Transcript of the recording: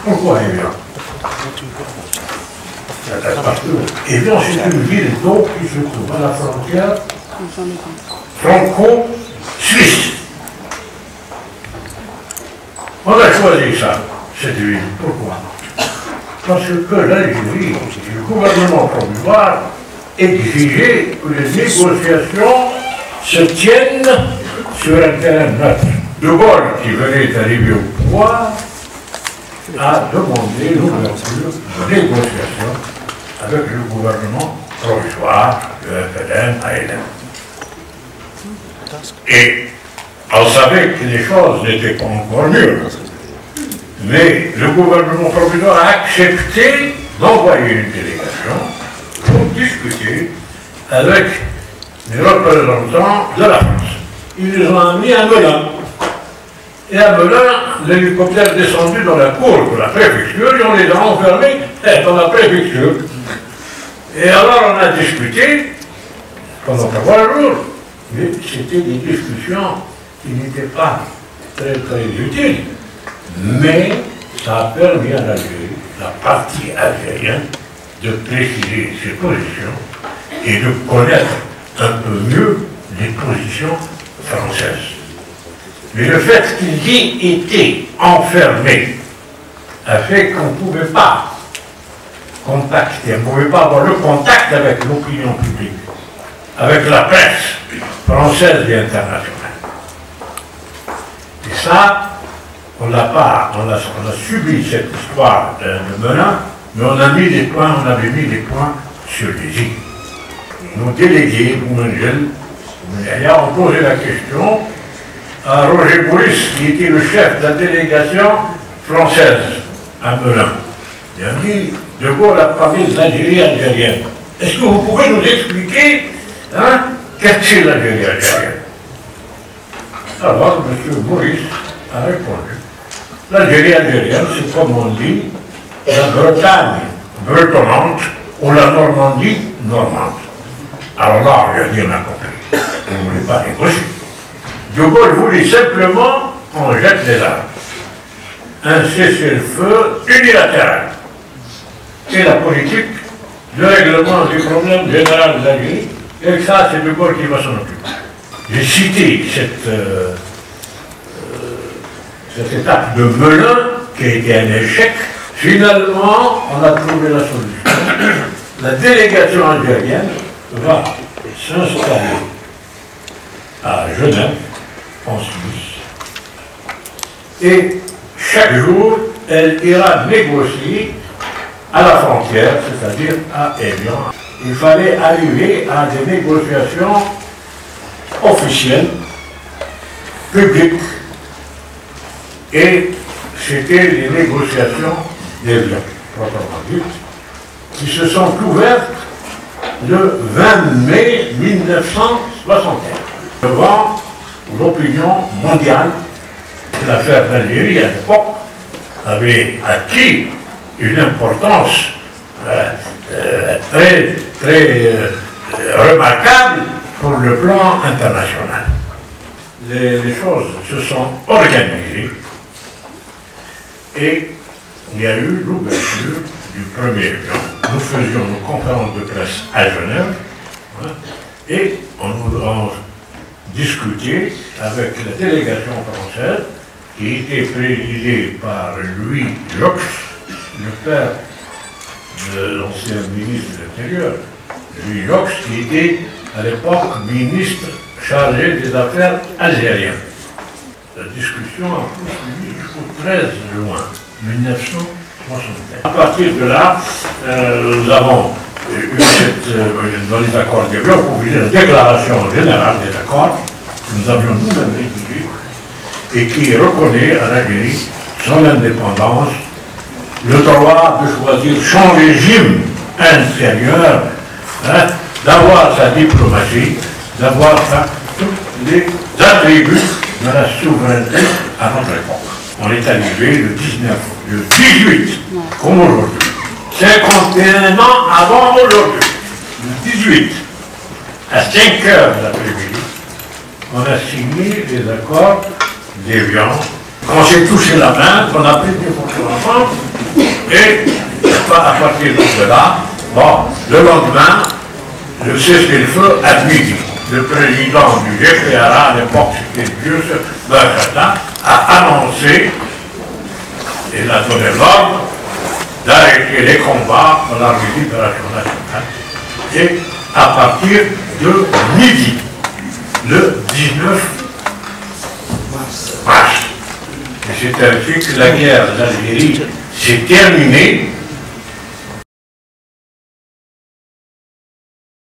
Pourquoi Évian? Parce que Évian, c'est une ville d'eau qui se trouve à la frontière franco-suisse. On a choisi ça, cette ville. Pourquoi? Parce que l'Algérie, le gouvernement provisoire, exigeait que les négociations se tiennent sur un terrain neutre. De Gaulle, qui venait d'arriver au pouvoir, a demandé l'ouverture de négociations avec le gouvernement provisoire, le FLN, ALN. Et on savait que les choses n'étaient pas encore mûres. Mais le gouvernement provisoire a accepté d'envoyer une délégation pour discuter avec les représentants de la France. Ils les ont amenés à Melun. Et à Melun, l'hélicoptère est descendu dans la cour de la préfecture et on les a enfermés dans la préfecture. Et alors on a discuté pendant 3 jours. Mais c'était des discussions qui n'étaient pas très utiles. Mais ça a permis à l'Algérie, la partie algérienne, de préciser ses positions et de connaître un peu mieux les positions françaises. Mais le fait qu'ils y étaient enfermés a fait qu'on ne pouvait pas contacter, on ne pouvait pas avoir le contact avec l'opinion publique, avec la presse française et internationale. Et ça, on a subi cette histoire de Melun, mais on avait mis les points sur les i. Nos délégués, Boumengel, ont posé la question à Roger Boris, qui était le chef de la délégation française à Melun. Il a dit, De Gaulle a parlé de l'Algérie algérienne. Est-ce que vous pouvez nous expliquer qu'est-ce que c'est l'Algérie algérienne? Alors, M. Boris a répondu. L'Algérie algérienne, c'est comme on dit, la Bretagne bretonnante ou la Normandie normande. Alors là, je dis, on a compris. On ne voulait pas négocier. De Gaulle voulait simplement qu'on jette les armes. Un cessez-le-feu unilatéral. Et la politique, le règlement du problème général de l'Algérie, et ça, c'est De Gaulle qui va s'en occuper. J'ai cité cette étape de Melun, qui a été un échec. Finalement, on a trouvé la solution. La délégation algérienne va s'installer à Genève, en Suisse, et chaque jour, elle ira négocier à la frontière, c'est-à-dire à Évian. Il fallait arriver à des négociations officielles, publiques, et c'était les négociations d'Évian, proprement dites, qui se sont ouvertes le 20 mai 1961, devant l'opinion mondiale. L'affaire d'Algérie, à l'époque, avait acquis une importance très remarquable pour le plan international. Les choses se sont organisées et il y a eu l'ouverture du premier plan. Nous faisions nos conférences de presse à Genève et on discutait avec la délégation française qui était présidée par Louis Jox, le père de l'ancien ministre de l'Intérieur, Louis Jox, qui était à l'époque ministre chargé des affaires algériennes. La discussion a poursuivi jusqu'au 13 juin 1961. À partir de là, nous avons eu dans les accords de développement, la déclaration générale des accords que nous avions nous-mêmes rédigée et qui reconnaît à l'Algérie son indépendance, le droit de choisir son régime intérieur, d'avoir sa diplomatie, d'avoir tous les attributs de la souveraineté à notre époque. On est arrivé le 18, comme aujourd'hui. 51 ans avant aujourd'hui. Le 18, à 5 heures de l'après-midi, on a signé les accords d'Évian. On s'est touché la main, qu'on a pris des photos ensemble, Et à partir de là, bon, le lendemain, le cessez-le-feu à midi. Le président du GPRA, à l'époque c'était Dieu, Benjamin, a annoncé, et a donné l'ordre, d'arrêter les combats dans la libération nationale. Et à partir de midi, le 19 mars. Et c'est ainsi que la guerre d'Algérie s'est terminée